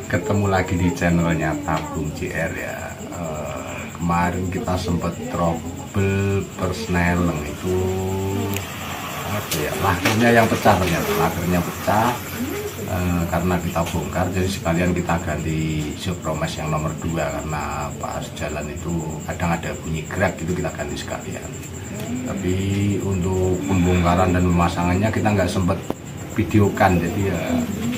ketemu lagi di channelnya Tabung JR ya. Kemarin kita sempat trouble persneleng itu apa ya, lakernya yang pecah, ternyata lakernya pecah karena kita bongkar, jadi sekalian kita ganti shock promes yang nomor 2 karena pas jalan itu kadang ada bunyi gerak, itu kita ganti sekalian. Tapi untuk pembongkaran dan pemasangannya kita nggak sempat videokan, jadi ya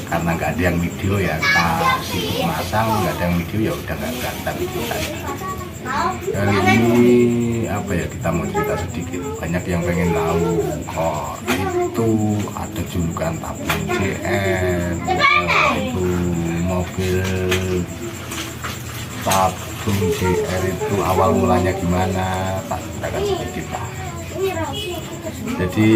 karena nggak ada yang video ya kita sibuk masang, nggak ada yang video ya udah nggak kita videokan. Kali ini apa ya, kita mau cerita sedikit. Banyak yang pengen tahu kok itu ada julukan Tabung JR, itu mobil Tabung JR itu awal mulanya gimana, tak ceritakan sedikit lah. Jadi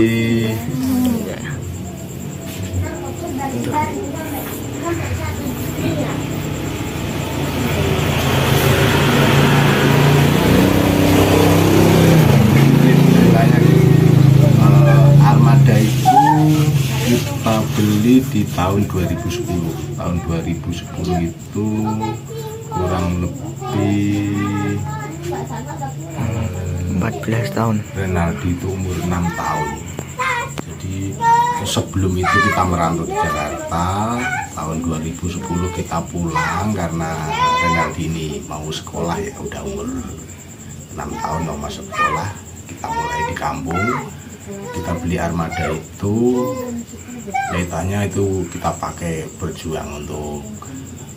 Armada itu kita beli di tahun 2010. Tahun 2010 itu kurang lebih 14 tahun. Renaldi itu umur 6 tahun. Jadi sebelum itu kita merantau di Jakarta. Tahun 2010 kita pulang karena Renaldi ini mau sekolah ya, udah umur 6 tahun mau masuk sekolah. Kita mulai di kampung, kita beli Armada itu, kaitannya itu kita pakai berjuang untuk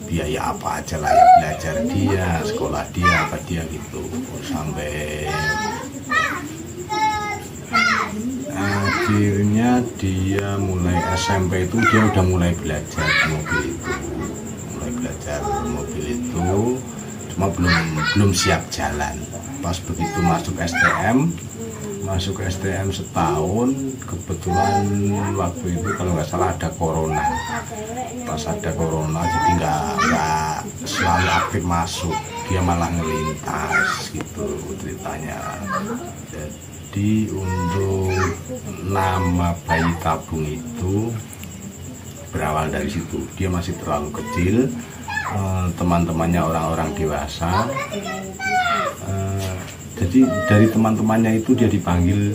biaya apa aja lah ya, belajar dia, sekolah dia, apa dia gitu. Sampai akhirnya dia mulai SMP itu dia udah mulai belajar mobil itu, cuma belum siap jalan. Pas begitu masuk STM setahun, kebetulan waktu itu kalau nggak salah ada corona. Pas ada corona jadi nggak selalu aktif masuk, dia malah ngelintas gitu ceritanya. Jadi untuk nama bayi Tabung itu berawal dari situ. Dia masih terlalu kecil, teman-temannya orang-orang dewasa. Jadi dari teman-temannya itu dia dipanggil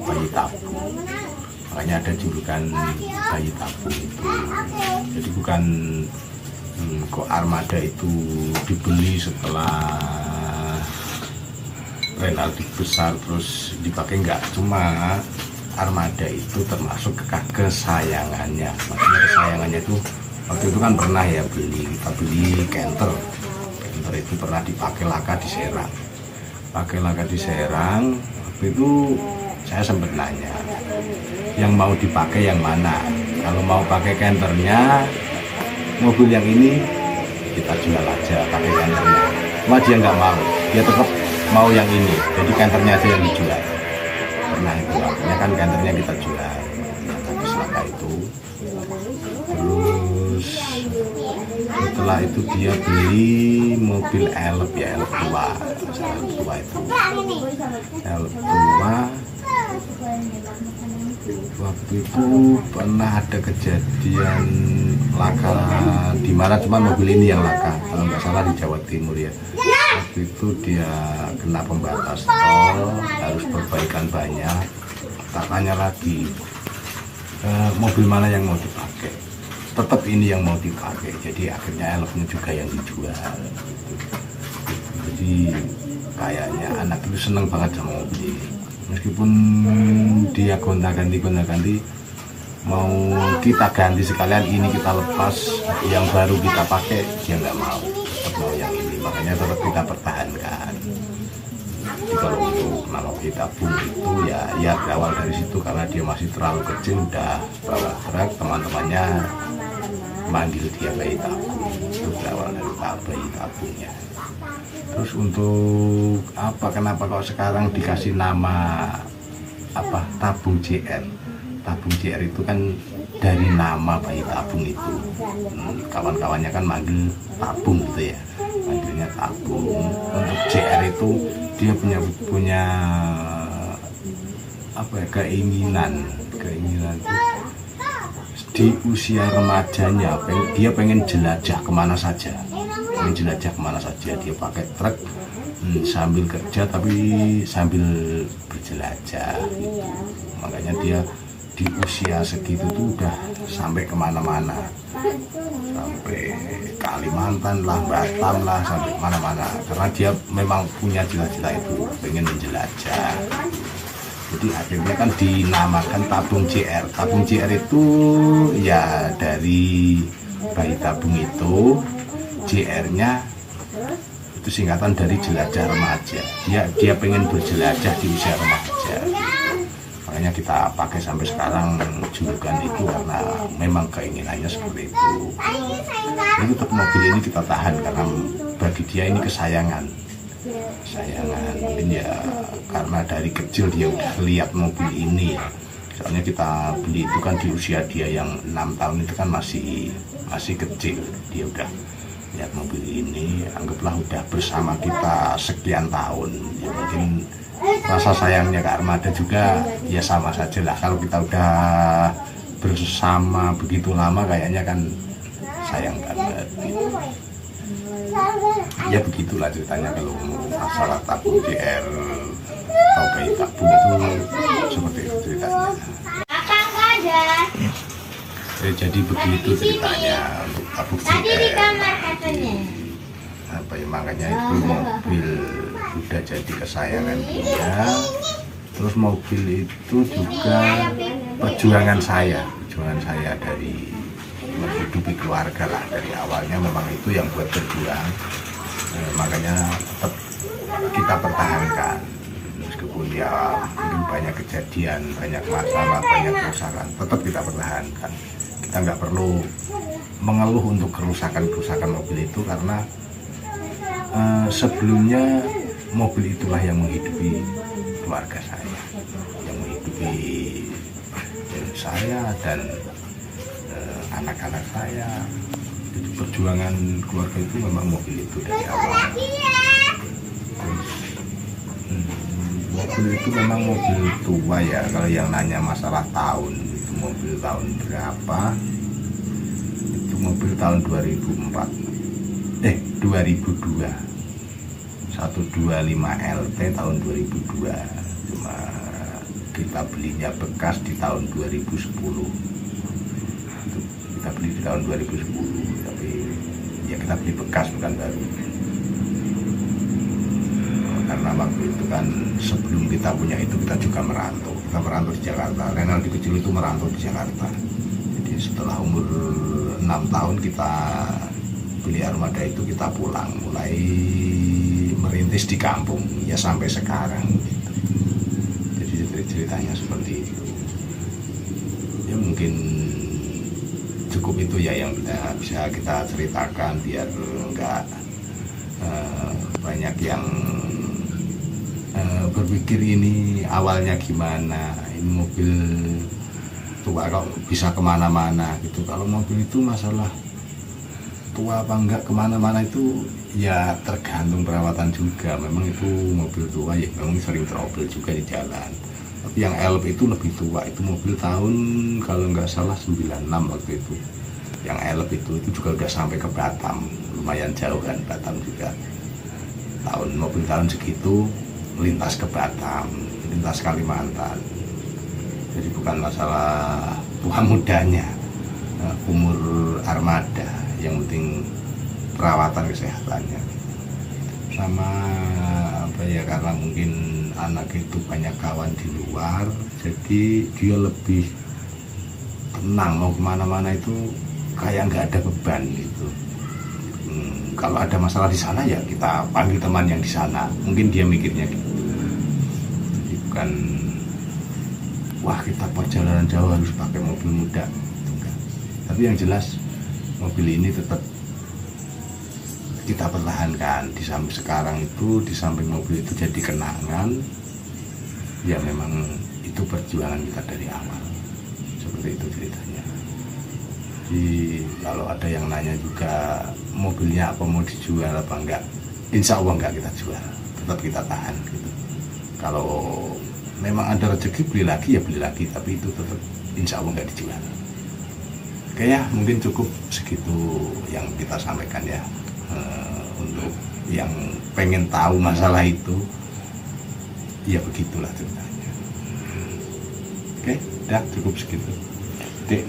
bayi Tabung, makanya ada julukan bayi Tabung itu. Jadi bukan kok Armada itu dibeli setelah Renaldi besar terus dipakai, enggak. Cuma Armada itu termasuk kesayangannya. Maksudnya kesayangannya itu waktu itu kan pernah ya kita beli Canter itu pernah dipakai laka di Serang. Waktu itu saya sempat nanya, yang mau dipakai yang mana? Kalau mau pakai Canternya, mobil yang ini kita jual aja pakai Canternya. Cuma dia nggak mau, dia tetap mau yang ini, jadi Canternya aja yang dijual. Pernah itu, akhirnya kan Canternya kita jual, habis laka itu. Terus setelah itu dia beli mobil Elf ya, Elf tua itu. Elf tua waktu itu pernah ada kejadian laka di mana, cuma mobil ini yang laka kalau nggak salah di Jawa Timur ya. Waktu itu dia kena pembatas tol, harus perbaikan banyak. Tak tanya lagi, mobil mana yang mau dipakai, tetap ini yang mau dipakai. Jadi akhirnya Elfnya juga yang dijual. Jadi kayaknya anak itu seneng banget sama mobil ini. Meskipun dia gonta-ganti, mau kita ganti sekalian, ini kita lepas, yang baru kita pakai, dia nggak mau, tetap mau yang ini. Makanya tetap kita pertahankan. Jadi kalau untuk nama bayi Tabung itu ya berawal dari situ, karena dia masih terlalu kecil, udah bawa truk, teman-temannya manggil dia bayi Tabung. Itu berawal dari bayi Tabungnya. Terus untuk kenapa kok sekarang dikasih nama Tabung JR? Tabung JR itu kan dari nama bayi Tabung itu. Kawan-kawannya kan manggil Tabung gitu ya, manggilnya Tabung. Untuk JR itu dia punya keinginan itu di usia remajanya dia pengen jelajah kemana saja, dia pakai truk sambil kerja tapi sambil berjelajah gitu. Makanya dia di usia segitu tuh udah sampai kemana-mana, sampai Kalimantan lah, Batam lah, sampai mana-mana, karena dia memang punya cita-cita itu, pengen menjelajah. Jadi akhirnya kan dinamakan tabung JR. Tabung JR itu ya dari bayi tabung itu, JR-nya itu singkatan dari jelajah remaja. Dia pengen berjelajah di usia remaja. Makanya kita pakai sampai sekarang julukan itu karena memang keinginannya seperti itu. Ini tetap mobil ini kita tahan karena bagi dia ini kesayangan. Mungkin ya karena dari kecil dia udah lihat mobil ini ya. Soalnya kita beli itu kan di usia dia yang 6 tahun itu kan masih kecil. Dia udah lihat mobil ini, anggaplah udah bersama kita sekian tahun. Ya mungkin rasa sayangnya ke Armada juga ya sama saja lah. Kalau kita udah bersama begitu lama kayaknya kan sayang banget gitu. Ya begitulah ceritanya kalau masalah tabung JR atau bayi tabung itu seperti itu ceritanya. Jadi begitu ceritanya untuk tabung JR. Makanya itu mobil udah jadi kesayangan dia. Terus mobil itu juga perjuangan saya dari menghidupi keluarga lah. Dari awalnya memang itu yang buat berjuang, makanya tetap kita pertahankan meskipun ya mungkin banyak kejadian, banyak masalah, banyak kerusakan, tetap kita pertahankan. Kita nggak perlu mengeluh untuk kerusakan mobil itu karena sebelumnya mobil itulah yang menghidupi keluarga saya, yang menghidupi saya dan anak-anak saya. Jadi perjuangan keluarga itu memang mobil itu dari awal. Mobil itu memang mobil tua ya. Kalau yang nanya masalah tahun, itu mobil tahun berapa? Itu mobil tahun 2002 125 LT tahun 2002. Cuma kita belinya bekas di tahun 2010. Kita beli di tahun 2010, tapi ya kita beli bekas bukan baru. Karena waktu itu kan sebelum kita punya itu kita juga merantau. Kita merantau di Jakarta. Renaldi kecil itu merantau di Jakarta. Jadi setelah umur 6 tahun kita beli Armada itu, kita pulang, mulai merintis di kampung ya sampai sekarang gitu. Jadi ceritanya seperti itu. Ya mungkin cukup itu ya yang bisa kita ceritakan biar enggak banyak yang berpikir ini awalnya gimana, ini mobil tua kok bisa kemana-mana gitu. Kalau mobil itu masalah tua apa enggak kemana-mana itu ya tergantung perawatan juga. Memang itu mobil tua ya memang sering trouble juga di jalan. Tapi yang Elf itu lebih tua, itu mobil tahun kalau nggak salah 96 waktu itu. Yang Elf itu juga udah sampai ke Batam, lumayan jauh kan Batam juga. Mobil tahun segitu lintas ke Batam, lintas Kalimantan. Jadi bukan masalah tua mudanya, umur Armada, yang penting perawatan kesehatannya. Sama apa ya, karena mungkin anak itu banyak kawan di luar, jadi dia lebih tenang, mau kemana-mana itu kayak nggak ada beban gitu. Kalau ada masalah di sana ya kita panggil teman yang di sana, mungkin dia mikirnya gitu. Jadi bukan wah kita perjalanan jauh harus pakai mobil muda, enggak. Tapi yang jelas mobil ini tetap kita pertahankan. Di samping sekarang itu, di samping mobil itu jadi kenangan, ya memang itu perjuangan kita dari awal. Seperti itu ceritanya. Jadi kalau ada yang nanya juga mobilnya apa mau dijual apa enggak, insya Allah enggak kita jual, tetap kita tahan gitu. Kalau memang ada rezeki beli lagi ya beli lagi, tapi itu tetap insya Allah enggak dijual. Oke ya, mungkin cukup segitu yang kita sampaikan ya. Untuk yang pengen tahu masalah itu, ya begitulah ceritanya. Oke, udah cukup segitu. Dek.